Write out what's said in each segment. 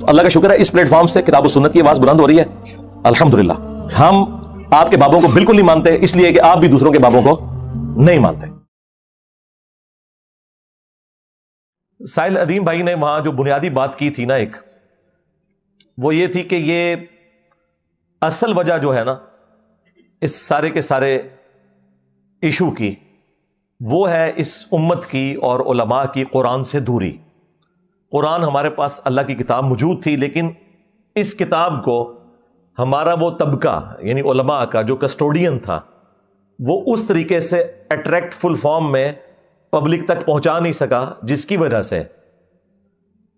تو اللہ کا شکر ہے اس پلیٹ فارم سے کتاب و سنت کی آواز بلند ہو رہی ہے الحمدللہ. ہم آپ کے بابوں کو بالکل نہیں مانتے اس لیے کہ آپ بھی دوسروں کے بابوں کو نہیں مانتے. سائل ادیم بھائی نے وہاں جو بنیادی بات کی تھی نا ایک، وہ یہ تھی کہ یہ اصل وجہ جو ہے نا اس سارے کے سارے ایشو کی، وہ ہے اس امت کی اور علماء کی قرآن سے دوری. قرآن ہمارے پاس اللہ کی کتاب موجود تھی، لیکن اس کتاب کو ہمارا وہ طبقہ یعنی علماء کا جو کسٹوڈین تھا وہ اس طریقے سے اٹریکٹ فل فارم میں پبلک تک پہنچا نہیں سکا، جس کی وجہ سے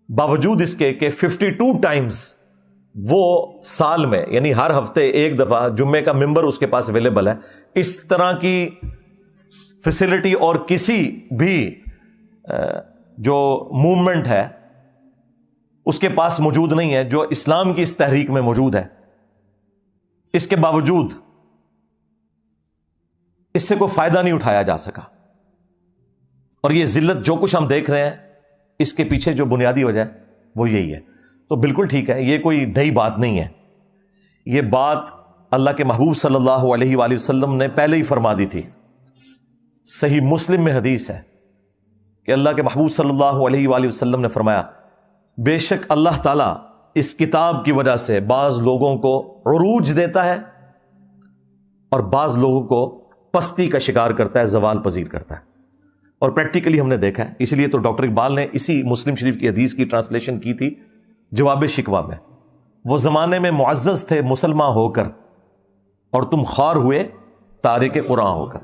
باوجود اس کے کہ 52 ٹائمز وہ سال میں یعنی ہر ہفتے ایک دفعہ جمعے کا ممبر اس کے پاس اویلیبل ہے، اس طرح کی فیسلٹی اور کسی بھی جو موومنٹ ہے اس کے پاس موجود نہیں ہے جو اسلام کی اس تحریک میں موجود ہے. اس کے باوجود اس سے کوئی فائدہ نہیں اٹھایا جا سکا، اور یہ ذلت جو کچھ ہم دیکھ رہے ہیں اس کے پیچھے جو بنیادی وجہ ہے وہ یہی ہے. تو بالکل ٹھیک ہے، یہ کوئی نئی بات نہیں ہے، یہ بات اللہ کے محبوب صلی اللہ علیہ وآلہ وسلم نے پہلے ہی فرما دی تھی. صحیح مسلم میں حدیث ہے کہ اللہ کے محبوب صلی اللہ علیہ وآلہ وسلم نے فرمایا، بے شک اللہ تعالیٰ اس کتاب کی وجہ سے بعض لوگوں کو عروج دیتا ہے اور بعض لوگوں کو پستی کا شکار کرتا ہے، زوال پذیر کرتا ہے. اور پریکٹیکلی ہم نے دیکھا ہے، اسی لیے تو ڈاکٹر اقبال نے اسی مسلم شریف کی حدیث کی ٹرانسلیشن کی تھی جواب شکوہ میں. وہ زمانے میں معزز تھے مسلمان ہو کر اور تم خوار ہوئے تارک قرآن ہو کر.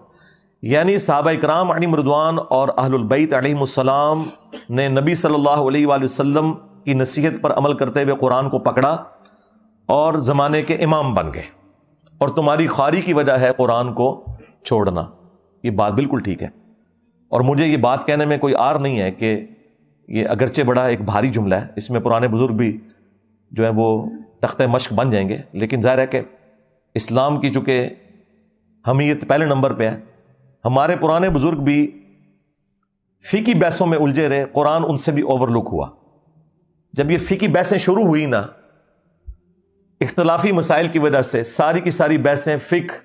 یعنی صحابہ اکرام علیہم رضوان اور اہل البیت علیہم السلام نے نبی صلی اللہ علیہ وآلہ وسلم کی نصیحت پر عمل کرتے ہوئے قرآن کو پکڑا اور زمانے کے امام بن گئے، اور تمہاری خواری کی وجہ ہے قرآن کو چھوڑنا. یہ بات بالکل ٹھیک ہے، اور مجھے یہ بات کہنے میں کوئی عار نہیں ہے کہ یہ اگرچہ بڑا ایک بھاری جملہ ہے، اس میں پرانے بزرگ بھی جو ہے وہ تختہ مشق بن جائیں گے، لیکن ظاہر ہے کہ اسلام کی چونکہ حمیت پہلے نمبر پہ ہے، ہمارے پرانے بزرگ بھی فقہی بحثوں میں الجھے رہے، قرآن ان سے بھی اوور لک ہوا. جب یہ فقہی بحثیں شروع ہوئی نا، اختلافی مسائل کی وجہ سے ساری کی ساری بحثیں فقہ،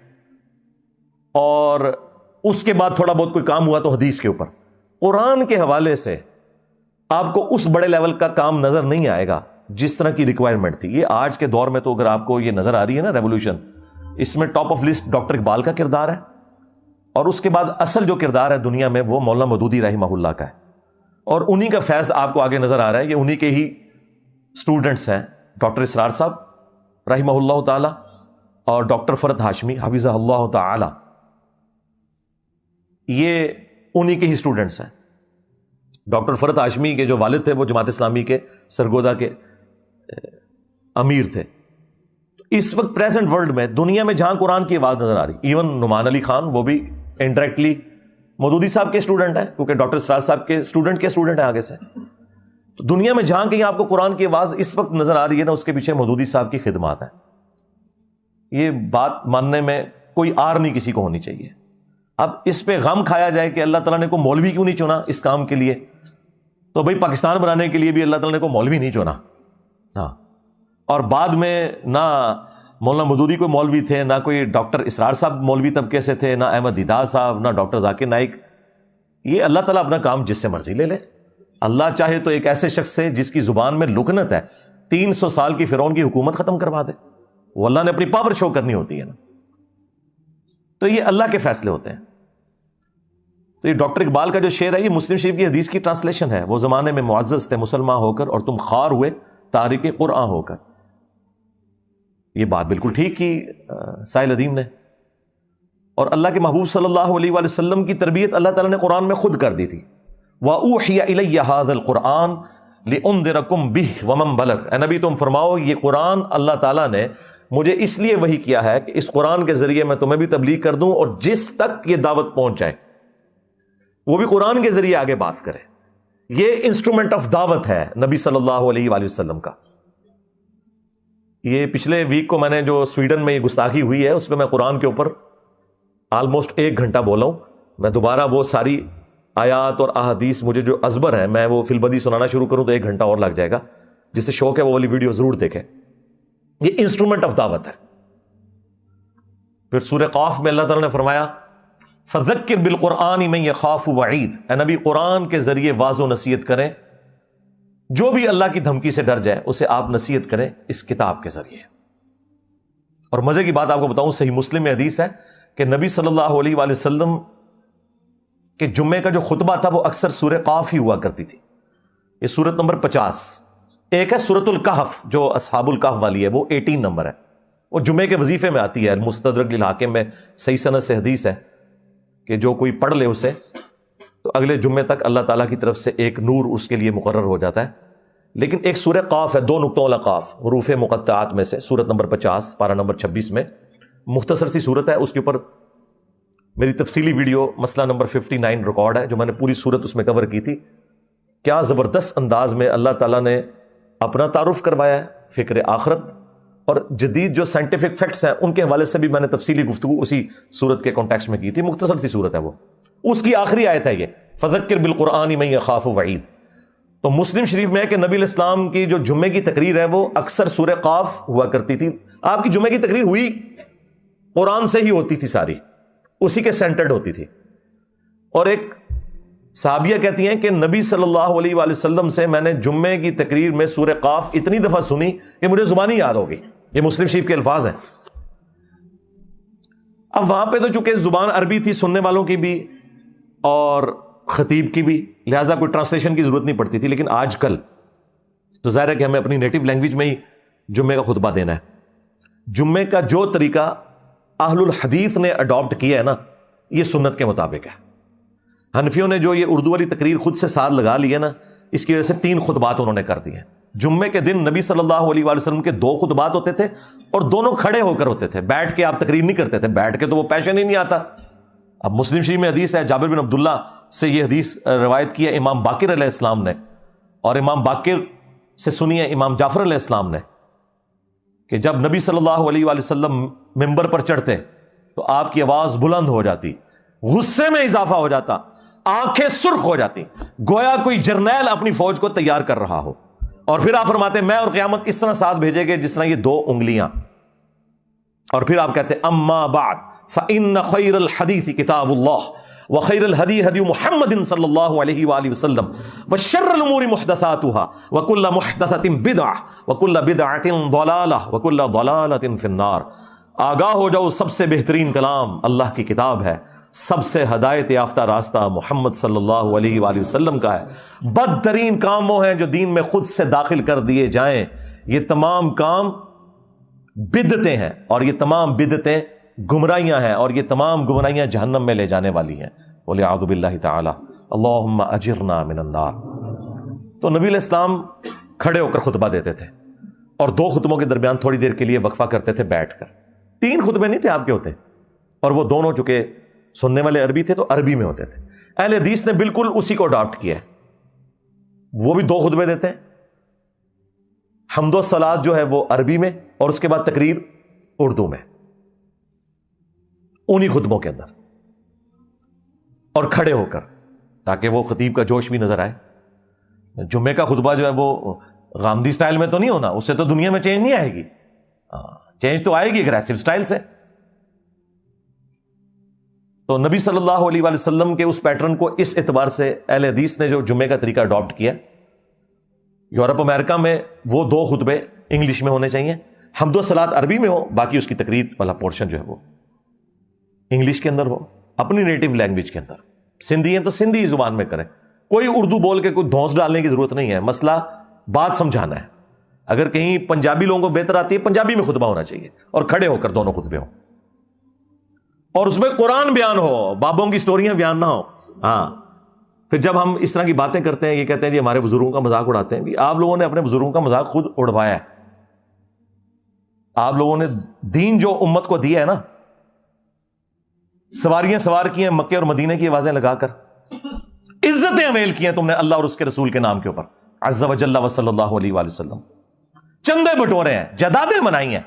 اور اس کے بعد تھوڑا بہت کوئی کام ہوا تو حدیث کے اوپر. قرآن کے حوالے سے آپ کو اس بڑے لیول کا کام نظر نہیں آئے گا جس طرح کی ریکوائرمنٹ تھی. یہ آج کے دور میں تو اگر آپ کو یہ نظر آ رہی ہے نا ریولوشن، اس میں top of list doctor Iqbal کا کردار ہے، اور اس کے بعد اصل جو کردار ہے دنیا میں وہ مولانا مودودی رحمہ اللہ کا ہے، اور انہی کا فیض آپ کو آگے نظر آ رہا ہے. یہ انہی کے ہی سٹوڈنٹس ہیں، ڈاکٹر اسرار صاحب رحمہ اللہ تعالی اور ڈاکٹر فرد ہاشمی حفظہ اللہ تعالی، یہ انہی کے ہی سٹوڈنٹس ہیں. ڈاکٹر فرد ہاشمی کے جو والد تھے وہ جماعت اسلامی کے سرگودا کے امیر تھے. اس وقت پریزنٹ ورلڈ میں دنیا میں جہاں قرآن کی آواز نظر آ رہی، ایون نعمان علی خان وہ بھی انڈائریکٹلی مودودی صاحب کے اسٹوڈنٹ ہیں، کیونکہ ڈاکٹر اسرار صاحب کے اسٹوڈنٹ ہیں آگے سے. تو دنیا میں جہاں کہیں آپ کو قرآن کی آواز اس وقت نظر آ رہی ہے نا، اس کے پیچھے مودودی صاحب کی خدمات ہیں. یہ بات ماننے میں کوئی آر نہیں کسی کو ہونی چاہیے. اب اس پہ غم کھایا جائے کہ اللہ تعالیٰ نے کوئی مولوی کیوں نہیں چنا اس کام کے لیے، تو بھائی پاکستان بنانے کے لیے بھی اللہ تعالیٰ نے کوئی مولوی نہیں چنا. ہاں، اور بعد میں نہ مولانا مودودی کوئی مولوی تھے، نہ کوئی ڈاکٹر اسرار صاحب مولوی طبقے سے تھے، نہ احمد دیدار صاحب، نہ ڈاکٹر ذاکر نائک. یہ اللہ تعالیٰ اپنا کام جس سے مرضی لے لے. اللہ چاہے تو ایک ایسے شخص سے جس کی زبان میں لکنت ہے 300 سال کی فرعون کی حکومت ختم کروا دے. وہ اللہ نے اپنی پاور شو کرنی ہوتی ہے نا، تو یہ اللہ کے فیصلے ہوتے ہیں. تو یہ ڈاکٹر اقبال کا جو شعر ہے یہ مسلم شریف کی حدیث کی ٹرانسلیشن ہے. وہ زمانے میں معزز تھے مسلمان ہو کر اور تم خوار ہوئے تارک قرآن ہو کر. یہ بات بالکل ٹھیک کی سائل ادیم نے، اور اللہ کے محبوب صلی اللہ علیہ وآلہ وسلم کی تربیت اللہ تعالیٰ نے قرآن میں خود کر دی تھی. وَأُوحِيَ إِلَيَّ هَذَا الْقُرْآنُ لِأُنذِرَكُمْ بِهِ وَمَنْ بَلَغَ. اے نبی تم فرماؤ یہ قرآن اللہ تعالیٰ نے مجھے اس لیے وحی کیا ہے کہ اس قرآن کے ذریعے میں تمہیں بھی تبلیغ کر دوں، اور جس تک یہ دعوت پہنچ جائے وہ بھی قرآن کے ذریعے آگے بات کرے. یہ انسٹرومنٹ آف دعوت ہے نبی صلی اللہ علیہ وآلہ وسلم کا. یہ پچھلے ویک کو میں نے جو سویڈن میں یہ گستاخی ہوئی ہے اس پہ میں قرآن کے اوپر آلموسٹ 1 گھنٹہ بولا ہوں. میں دوبارہ وہ ساری آیات اور احادیث مجھے جو ازبر ہیں میں وہ فی البدی سنانا شروع کروں تو 1 گھنٹہ اور لگ جائے گا. جسے شوق ہے وہ والی ویڈیو ضرور دیکھیں. یہ انسٹرومنٹ آف دعوت ہے. پھر سورہ قاف میں اللہ تعالیٰ نے فرمایا فذکر بالقرآن من یخاف وعید، اے نبی قرآن کے ذریعے واضح و نصیحت کریں جو بھی اللہ کی دھمکی سے ڈر جائے اسے آپ نصیحت کریں اس کتاب کے ذریعے. اور مزے کی بات آپ کو بتاؤں، صحیح مسلم میں حدیث ہے کہ نبی صلی اللہ علیہ وآلہ وسلم کہ جمعے کا جو خطبہ تھا وہ اکثر سورہ قاف ہی ہوا کرتی تھی. یہ سورت نمبر 50. ایک ہے سورت الکہف جو اصحاب الکہف والی ہے، وہ 18 نمبر ہے، وہ جمعے کے وظیفے میں آتی ہے. مستدرک للحاکم میں صحیح سند سے حدیث ہے کہ جو کوئی پڑھ لے اسے تو اگلے جمعے تک اللہ تعالیٰ کی طرف سے ایک نور اس کے لیے مقرر ہو جاتا ہے. لیکن ایک سورہ قاف ہے، 2 نقطوں والا قاف، حروف مقطعات میں سے، سورت نمبر 50 پارہ نمبر 26 میں، مختصر سی سورت ہے. اس کے اوپر میری تفصیلی ویڈیو مسئلہ نمبر 59 ریکارڈ ہے جو میں نے پوری سورت اس میں کور کی تھی. کیا زبردست انداز میں اللہ تعالیٰ نے اپنا تعارف کروایا ہے، فکر آخرت اور جدید جو سائنٹیفک فیکٹس ہیں ان کے حوالے سے بھی میں نے تفصیلی گفتگو اسی سورت کے کانٹیکسٹ میں کی تھی. مختصر سی سورت ہے وہ، اس کی آخری آیت ہے یہ فذکر بالقرآن من یخاف وعید. تو مسلم شریف میں ہے کہ نبی علیہ السلام کی جو جمعے کی تقریر ہے وہ اکثر سورہ قاف ہوا کرتی تھی. آپ کی جمعے کی تقریر ہوئی قرآن سے ہی ہوتی تھی، ساری اسی کے سینٹرڈ ہوتی تھی. اور ایک صحابیہ کہتی ہیں کہ نبی صلی اللہ علیہ وآلہ وسلم سے میں نے جمعے کی تقریر میں سورہ قاف اتنی دفعہ سنی کہ مجھے زبانی یاد ہو گئی. یہ مسلم شریف کے الفاظ ہیں. اب وہاں پہ تو چونکہ زبان عربی تھی سننے والوں کی بھی اور خطیب کی بھی، لہٰذا کوئی ٹرانسلیشن کی ضرورت نہیں پڑتی تھی. لیکن آج کل تو ظاہر ہے کہ ہمیں اپنی نیٹو لینگویج میں ہی جمعے کا خطبہ دینا ہے. جمعے کا جو طریقہ اہل الحدیث نے اڈاپٹ کیا ہے نا، یہ سنت کے مطابق ہے. حنفیوں نے جو یہ اردو والی تقریر خود سے ساتھ لگا لی ہے نا، اس کی وجہ سے 3 خطبات انہوں نے کر دیے. جمعے کے دن نبی صلی اللہ علیہ وآلہ وسلم کے 2 خطبات ہوتے تھے اور دونوں کھڑے ہو کر ہوتے تھے. بیٹھ کے آپ تقریر نہیں کرتے تھے، بیٹھ کے تو وہ پیشن ہی نہیں آتا. اب مسلم شریف میں حدیث ہے، جابر بن عبداللہ سے یہ حدیث روایت کی ہے امام باقر علیہ السلام نے، اور امام باقر سے سنی ہے امام جعفر علیہ السلام نے، کہ جب نبی صلی اللہ علیہ وآلہ وسلم ممبر پر چڑھتے تو آپ کی آواز بلند ہو جاتی، غصے میں اضافہ ہو جاتا، آنکھیں سرخ ہو جاتی، گویا کوئی جرنیل اپنی فوج کو تیار کر رہا ہو. اور پھر آپ فرماتے میں اور قیامت اس طرح ساتھ بھیجے گے جس طرح یہ 2 انگلیاں. اور پھر آپ کہتے اما بعد فإن خیر الحدیث کتاب اللہ وخیر الہدی ہدی محمد صلی اللہ علیہ وآلہ وسلم وشر الامور محدثاتها وکل محدثۃ بدعہ وکل بدعۃ ضلالہ وکل ضلالۃ فی النار. آگاہ ہو جاؤ، سب سے بہترین کلام اللہ کی کتاب ہے، سب سے ہدایت یافتہ راستہ محمد صلی اللہ علیہ وآلہ وسلم کا ہے. بدترین کام وہ ہیں جو دین میں خود سے داخل کر دیے جائیں. یہ تمام کام بدعتیں ہیں اور یہ تمام بدعتیں گمراہیاں ہیں اور یہ تمام گمراہیاں جہنم میں لے جانے والی ہیں. وَلِعَاذُ بِاللَّهِ تَعَالَى اللہم اجرنا من النار. تو نبی علیہ السلام کھڑے ہو کر خطبہ دیتے تھے اور 2 خطبوں کے درمیان تھوڑی دیر کے لیے وقفہ کرتے تھے بیٹھ کر. 3 خطبے نہیں تھے آپ کے ہوتے، اور وہ دونوں چونکہ سننے والے عربی تھے تو عربی میں ہوتے تھے. اہل حدیث نے بالکل اسی کو اڈاپٹ کیا ہے. وہ بھی 2 خطبے دیتے ہیں، حمد و صلات جو ہے وہ عربی میں اور اس کے بعد تقریر اردو میں، انہی خطبوں کے اندر، اور کھڑے ہو کر، تاکہ وہ خطیب کا جوش بھی نظر آئے. جمعے کا خطبہ جو ہے وہ غامدی سٹائل میں تو نہیں ہونا، اس سے تو دنیا میں چینج نہیں آئے گی. چینج تو آئے گی اگریسو سٹائل سے. تو نبی صلی اللہ علیہ وآلہ وسلم کے اس پیٹرن کو اس اعتبار سے اہل حدیث نے جو جمعے کا طریقہ اڈاپٹ کیا. یورپ امریکہ میں وہ 2 خطبے انگلش میں ہونے چاہیے، حمد و صلات عربی میں ہو، باقی اس کی تقریر والا پورشن جو ہے وہ انگلش کے اندر ہو، اپنی نیٹو لینگویج کے اندر. سندھی ہیں تو سندھی زبان میں کریں، کوئی اردو بول کے کوئی دھونس ڈالنے کی ضرورت نہیں ہے. مسئلہ بات سمجھانا ہے. اگر کہیں پنجابی لوگوں کو بہتر آتی ہے، پنجابی میں خطبہ ہونا چاہیے اور کھڑے ہو کر 2 خطبے ہوں، اور اس میں قرآن بیان ہو، بابوں کی سٹوریاں بیان نہ ہو. ہاں پھر جب ہم اس طرح کی باتیں کرتے ہیں، یہ کہتے ہیں جی ہمارے بزرگوں کا مذاق اڑاتے ہیں، آپ لوگوں نے اپنے بزرگوں کا مذاق خود اڑوایا ہے. آپ لوگوں نے دین جو امت کو دیا ہے نا، سواریاں سوار کی ہیں مکے اور مدینے کی آوازیں لگا کر، عزتیں امیل کی ہیں تم نے اللہ اور اس کے رسول کے نام کے اوپر، عز و جل و صلی اللہ علیہ وآلہ وسلم. چندے بٹورے ہیں، جائیدادیں بنائی ہیں،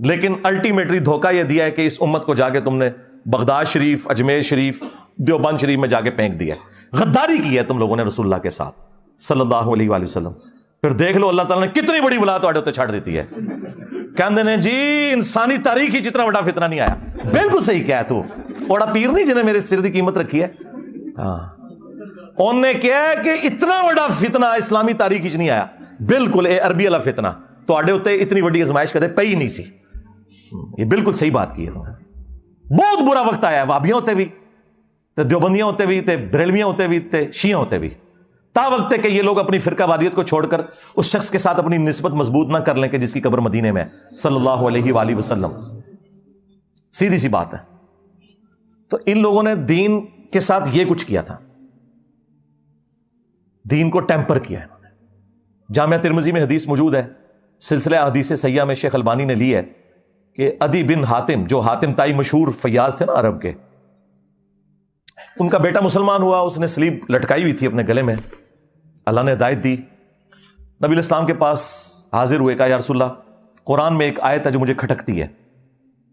لیکن الٹیمیٹلی دھوکہ یہ دیا ہے کہ اس امت کو جا کے تم نے بغداد شریف، اجمیر شریف، دیوبند شریف میں جا کے پھینک دیا. غداری کی ہے تم لوگوں نے رسول اللہ کے ساتھ. صلی اللہ علیہ وآلہ وسلم. پھر دیکھ لو اللہ تعالیٰ نے کتنی بڑی بلا تواڈے تے چھڑ دیتی ہے. کہندے نے جی انسانی تاریخ ہی جتنا بڑا فتنہ نہیں آیا. بالکل صحیح کہا تو اوڑا پیر نہیں جنہیں میرے سر دی قیمت رکھی ہے. ہاں انہوں نے کہا کہ اتنا بڑا فتنہ اسلامی تاریخ ہی نہیں آیا. بالکل اے عربی والا فتنہ تواڈے اوتے اتنی بڑی آزمائش کدے پئی نہیں سی. یہ بالکل صحیح بات کی ہے. بہت برا وقت آیا ہے وہابیاں ہوتے بھی تے دیوبندیاں ہوتے بھی تے بریلویاں ہوتے بھی تے شیعہ ہوتے بھی. تا وقت ہے کہ یہ لوگ اپنی فرقہ وادیت کو چھوڑ کر اس شخص کے ساتھ اپنی نسبت مضبوط نہ کر لیں کہ جس کی قبر مدینے میں ہے صلی اللہ علیہ وآلہ وسلم. سیدھی سی بات ہے. تو ان لوگوں نے دین کے ساتھ یہ کچھ کیا تھا, دین کو ٹیمپر کیا ہے انہوں نے. جامعہ ترمذی میں حدیث موجود ہے, سلسلہ حدیث صحیحہ میں شیخ البانی نے لی ہے کہ عدی بن حاتم, جو حاتم تائی مشہور فیاض تھے نا عرب کے, ان کا بیٹا مسلمان ہوا, اس نے سلیب لٹکائی ہوئی تھی اپنے گلے میں. اللہ نے ہدایت دی, نبی الاسلام کے پاس حاضر ہوئے, کہا یا رسول اللہ قرآن میں ایک آیت ہے جو مجھے کھٹکتی ہے,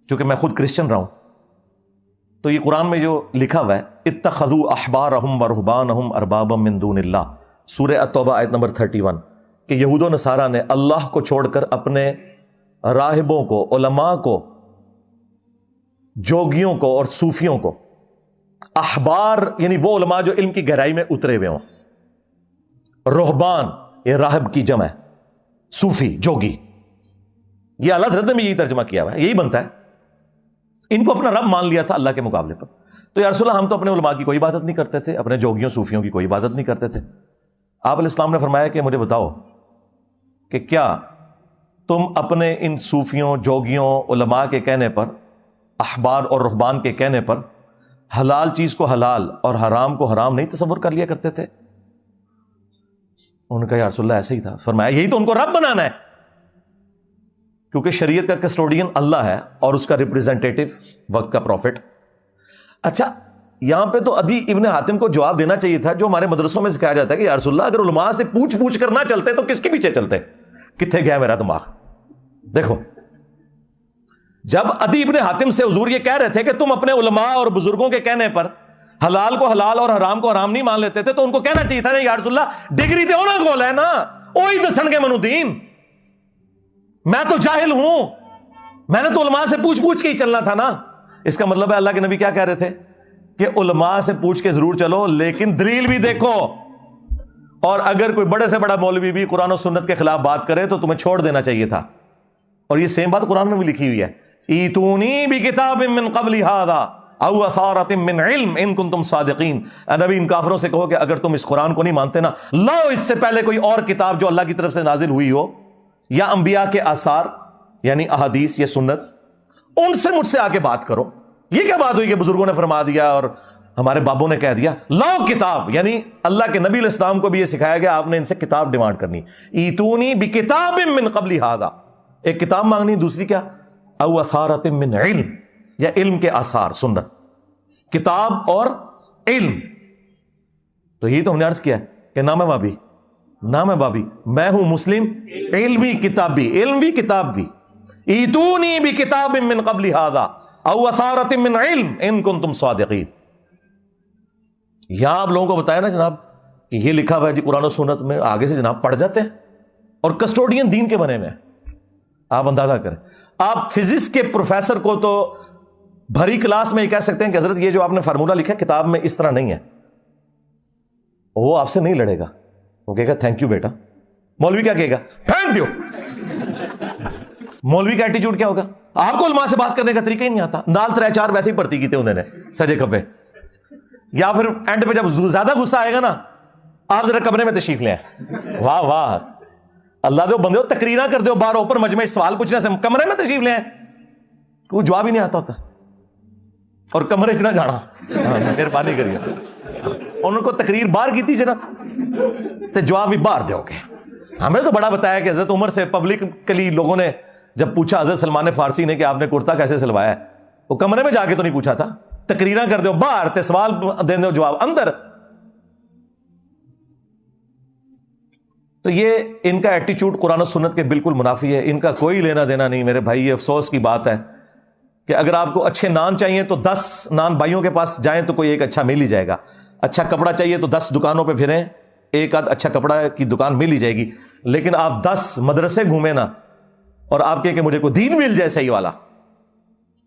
چونکہ میں خود کرسچن رہا ہوں. تو یہ قرآن میں جو لکھا ہوا ہے اتخذوا احبارہم ورہبانہم اربابا من دون اللہ, سورہ التوبہ آیت نمبر 31, کہ یہود و نصارہ نے اللہ کو چھوڑ کر اپنے راہبوں کو, علماء کو, جوگیوں کو اور صوفیوں کو, احبار یعنی وہ علماء جو علم کی گہرائی میں اترے ہوئے ہوں, رہبان یہ راہب کی جمع ہے, صوفی جوگی, یہ اعلیٰ حضرت نے بھی یہی ترجمہ کیا ہوا ہے, یہی بنتا ہے. ان کو اپنا رب مان لیا تھا اللہ کے مقابلے پر. تو یا رسول اللہ ہم تو اپنے علماء کی کوئی عبادت نہیں کرتے تھے, اپنے جوگیوں صوفیوں کی کوئی عبادت نہیں کرتے تھے. آپ علیہ السلام نے فرمایا کہ مجھے بتاؤ کہ کیا تم اپنے ان صوفیوں, جوگیوں, علماء کے کہنے پر, احبار اور رہبان کے کہنے پر حلال چیز کو حلال اور حرام کو حرام نہیں تصور کر لیا کرتے تھے؟ انہوں نے کہا یا رسول اللہ ایسے ہی تھا. فرمایا یہی تو ان کو رب بنانا ہے, کیونکہ شریعت کا کسٹوڈین اللہ ہے اور اس کا ریپریزنٹیٹو وقت کا پروفٹ. اچھا یہاں پہ تو عدی ابن حاتم کو جواب دینا چاہیے تھا جو ہمارے مدرسوں میں سکھایا جاتا ہے کہ یا رسول اللہ اگر علماء سے پوچھ کر نہ چلتے تو کس کے پیچھے چلتے؟ کتنے گیا میرا دماغ. دیکھو جب عدی ابن حاتم سے حضور یہ کہہ رہے تھے کہ تم اپنے علماء اور بزرگوں کے کہنے پر حلال کو حلال اور حرام کو حرام نہیں مان لیتے تھے, تو ان کو کہنا چاہیے تھا یا رسول اللہ ڈگری تے ہونا کول ہے نا, وہی دسن گے منو دین, میں تو جاہل ہوں, میں نے تو علماء سے پوچھ کے ہی چلنا تھا نا. اس کا مطلب ہے اللہ کے نبی کیا کہہ رہے تھے کہ علماء سے پوچھ کے ضرور چلو لیکن دلیل بھی دیکھو, اور اگر کوئی بڑے سے بڑا مولوی بھی قرآن و سنت کے خلاف بات کرے تو تمہیں چھوڑ دینا چاہیے تھا. اور یہ سیم بات قرآن میں بھی لکھی ہوئی ہے, ایتونی بکتاب من قبل ھذا او اثارۃ من علم ان کنتم صادقین. نبی ان کافروں سے کہو کہ اگر تم اس قرآن کو نہیں مانتے نا, لاؤ اس سے پہلے کوئی اور کتاب جو اللہ کی طرف سے نازل ہوئی ہو, یا انبیاء کے آثار یعنی احادیث یا سنت, ان سے مجھ سے آ کے بات کرو. یہ کیا بات ہوئی کہ بزرگوں نے فرما دیا اور ہمارے بابوں نے کہہ دیا؟ لاؤ کتاب, یعنی اللہ کے نبی علیہ السلام کو بھی یہ سکھایا گیا آپ نے ان سے کتاب ڈیمانڈ کرنی. ایتونی بکتاب من قبل ھذا, ایک کتاب مانگنی, دوسری کیا او اثارۃ من علم, یا علم کے آثار, سنت, کتاب اور علم. تو یہی تو ہم نے عرض کیا کہ نام ہے بابی, نام ہے بابی, میں ہوں مسلم علمی کتابی, علمی کتاب بھی. ایتونی بکتاب من قبل ھذا او اثارۃ من علم ان کنتم صادقین. یہاں آپ لوگوں کو بتایا نا جناب کہ یہ لکھا ہوا ہے جی قرآن و سنت میں, آگے سے جناب پڑھ جاتے ہیں اور کسٹوڈین دین کے بنے میں. آپ اندازہ کریں, آپ فزکس کے پروفیسر کو تو بھری کلاس میں یہ کہہ سکتے ہیں کہ حضرت یہ جو آپ نے فارمولہ لکھا ہے کتاب میں اس طرح نہیں ہے, وہ آپ سے نہیں لڑے گا, وہ کہے گا تھینک یو بیٹا. مولوی کیا کہے گا؟ پھینک دیو. مولوی کا ایٹیچیوڈ کیا ہوگا؟ آپ کو علماء سے بات کرنے کا طریقہ ہی نہیں آتا, نال 3-4 ویسے ہی پڑھتی کی تھے انہوں نے سجے کبے. یا پھر اینڈ پہ جب زیادہ غصہ آئے گا نا, آپ ذرا کمرے میں تشریف لیں. واہ واہ, اللہ دے بندے ہو, تقریرا کر دو باہر اوپر مجمع, سوال پوچھنے سے کمرے میں تشریف لیں. کوئی جواب ہی نہیں آتا ہوتا, اور کمرے چ نہ جانا, مہربانی کریے. انہوں کو تقریر باہر کی تھی جناب, تو جواب بھی باہر دو گے. ہمیں تو بڑا بتایا کہ حضرت عمر سے پبلکلی لوگوں نے جب پوچھا حضرت سلمان فارسی نے کہ آپ نے کرتا کیسے سلوایا ہے, وہ کمرے میں جا کے تو نہیں پوچھا تھا, تقریرا کر دو باہر, تے سوال دے دو جواب اندر. تو یہ ان کا ایٹیچیوڈ قرآن و سنت کے بالکل منافی ہے, ان کا کوئی لینا دینا نہیں میرے بھائی. یہ افسوس کی بات ہے کہ اگر آپ کو اچھے نان چاہیے تو 10 نان بھائیوں کے پاس جائیں تو کوئی ایک اچھا مل ہی جائے گا. اچھا کپڑا چاہیے تو 10 دکانوں پہ پھریں ایک آدھ اچھا کپڑا کی دکان مل ہی جائے گی، لیکن آپ 10 مدرسے گھومیں نا اور آپ کہیں کہ مجھے کوئی دین مل جائے صحیح والا،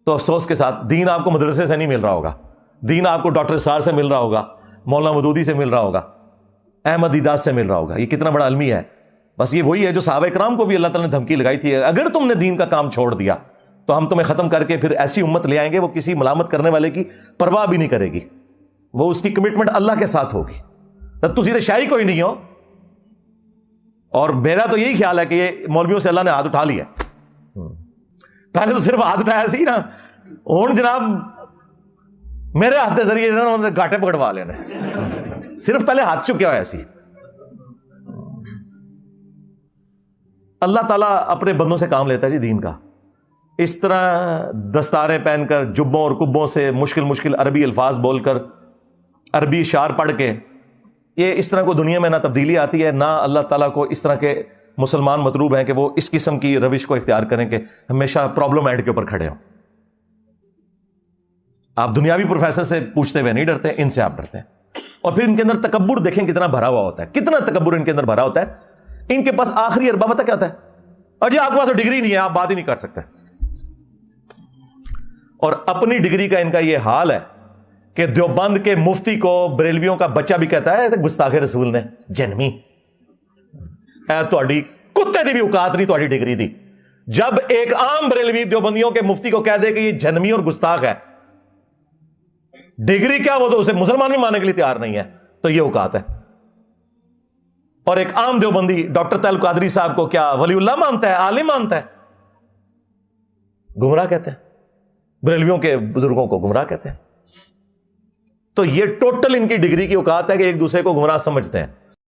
تو افسوس کے ساتھ دین آپ کو مدرسے سے نہیں مل رہا ہوگا، دین آپ کو ڈاکٹر سار سے مل رہا ہوگا، مولانا مودودی سے مل رہا ہوگا، احمد دیداس سے مل رہا ہوگا۔ یہ کتنا بڑا علمی ہے۔ بس یہ وہی ہے جو صحابہ کرام کو بھی اللہ تعالیٰ نے دھمکی لگائی تھی، اگر تم نے دین کا کام چھوڑ دیا تو ہم تمہیں ختم کر کے پھر ایسی امت لے آئیں گے وہ کسی ملامت کرنے والے کی پرواہ بھی نہیں کرے گی، وہ اس کی کمٹمنٹ اللہ کے ساتھ ہوگی۔ تو سیدھے شاہی کوئی نہیں ہو۔ اور میرا تو یہی خیال ہے کہ یہ مولویوں سے اللہ نے ہاتھ اٹھا لیا، پہلے تو صرف ہاتھ اٹھایا سی نا، ہوں جناب میرے ہاتھ کے ذریعے گاٹے پکڑوا لینا، صرف پہلے ہاتھ چکیا ہوا سی۔ اللہ تعالیٰ اپنے بندوں سے کام لیتا ہے جی دین کا، اس طرح دستاریں پہن کر، جبوں اور کبوں سے مشکل مشکل عربی الفاظ بول کر، عربی اشعار پڑھ کے، یہ اس طرح کو دنیا میں نہ تبدیلی آتی ہے، نہ اللہ تعالیٰ کو اس طرح کے مسلمان مطلوب ہیں کہ وہ اس قسم کی روش کو اختیار کریں کہ ہمیشہ پرابلم اینڈ کے اوپر کھڑے ہوں۔ آپ دنیاوی پروفیسر سے پوچھتے ہوئے نہیں ڈرتے، ان سے آپ ڈرتے ہیں۔ اور پھر ان کے اندر تکبر دیکھیں کتنا بھرا ہوا ہوتا ہے، کتنا تکبر ان کے اندر بھرا ہوتا ہے۔ ان کے پاس آخری اربا پتہ کیا ہوتا ہے؟ اور جی آپ کے پاس تو ڈگری نہیں ہے، آپ بات ہی نہیں کر سکتے۔ اور اپنی ڈگری کا ان کا یہ حال ہے کہ دیوبند کے مفتی کو بریلویوں کا بچہ بھی کہتا ہے گستاخ رسول نے جنمی، اے تہاڈی کتے دی بھی اوقات نہیں تہاڈی ڈگری دی۔ جب ایک عام بریلوی دیوبندیوں کے مفتی کو کہہ دے کہ یہ جنمی اور گستاخ ہے، ڈگری کیا وہ تو اسے مسلمان بھی ماننے کے لیے تیار نہیں ہے، تو یہ اوقات ہے۔ اور ایک عام دیوبندی ڈاکٹر طاہر القادری صاحب کو کیا ولی اللہ مانتا ہے، عالم مانتا ہے؟ گمراہ کہتے ہیں، بریلویوں کے بزرگوں کو گمراہ کہتے ہیں۔ تو یہ ٹوٹل ان کی ڈگری کی اوقات ہے کہ ایک دوسرے کو گمراہ سمجھتے ہیں۔